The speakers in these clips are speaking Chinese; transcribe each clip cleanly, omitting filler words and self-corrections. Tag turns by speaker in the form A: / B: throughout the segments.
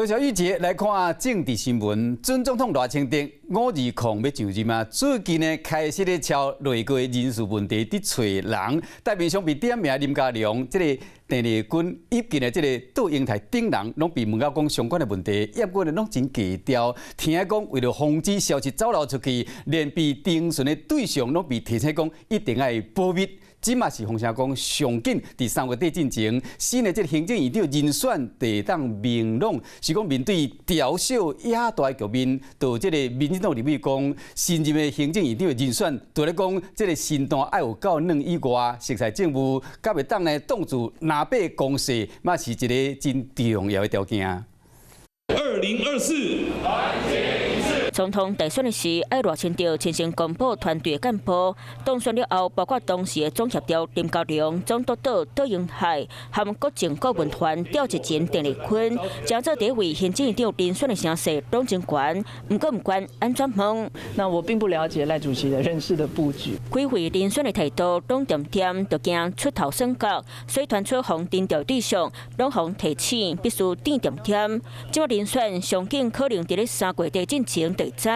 A: 多谢玉杰来看政治新闻。准总统赖清德520要上任嘛，最近呢开始咧朝内阁人事问题伫找人，台面上被点名林佳龙，这个郑丽君以及呢这个杜英台等人，拢被问到讲相关的问题，叶问呢拢真低调。听讲为了防止消息走漏出去，连被定询的对象拢被提醒讲一定要保密。 即嘛是风声讲上紧，伫3月底进前，新的这个行政院长人选地当明朗，是讲面对调小野大的局面，到这个民进党立委讲，新任的行政院长的人选，除了讲这个身段要有够软以外，熟悉政务，甲袂当呢挡住南北攻势，嘛是一个真重要的条件。
B: 2024。
C: 总统大选的时，爱赖清德亲身公布团队的干部，当选了后，包括当时的总协调林佳龙、总督导杜英海，和国政顾问团调集前郑丽君，将做第一位行政院长人选的声势拢真悬。不过，不管安怎问，
D: 那我并不了解赖主席的人事的布局。
C: 几位人选的态度拢点点，就惊出头升格，所以传出防定调对象拢防提醒，必须点点点。这个人选上紧可能伫咧3月底进前。 知，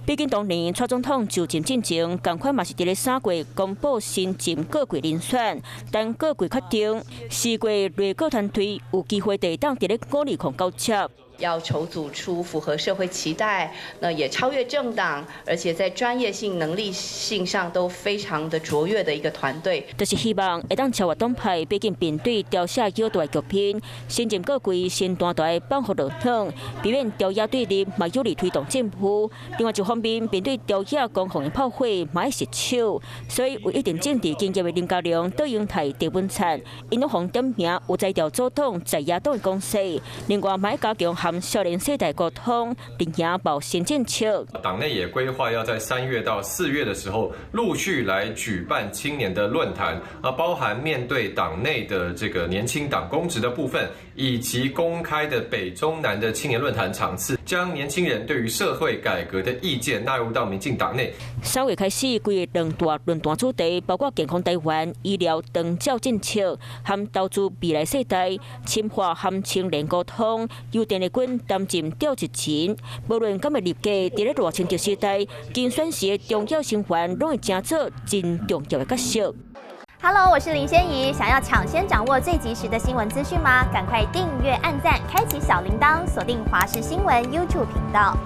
C: 毕竟当年蔡总统就任进前，同款嘛是伫咧3月公布新任各界人选，但各界确定4月内阁团队有机会地当伫咧520交接。
E: 要筹组出符合社会期待，那也超越政党，而且在专业性、能力性上都非常的卓越的一个团队。
C: 就是希望会当超越党派，毕竟面对调下摇大的局面，新任各界先单大帮扶落汤，避免调野对立，嘛有利推动政府。另外一方面，面对调野公防的炮火，嘛要失手，所以有一定政治经验的林佳龙、杜英台、郑文灿，因都防点名有在调阻挡在野党的攻势。另外，嘛要加强 和少年世代沟通，并引爆新政策。
F: 党内也规划要在3月到4月的时候，陆续来举办青年的论坛，包含面对党内的这个年轻党公职的部分，以及公开的北中南的青年论坛场次，将年轻人对于社会改革的意见纳入到民进党内。
C: 3月开始，规个2大论坛主题包括健康台湾、医疗长照政策、和投资未来世代、深化和青年沟通，由郑丽君 担任调集前，无论敢会立家，伫咧赖清德时代，竞选时的重要成员，拢会争做真重要的角色。
G: Hello， 我是林仙怡。想要抢先掌握最及时的新闻资讯吗？赶快订阅、按赞、开启小铃铛，锁定华视新闻 YouTube 频道。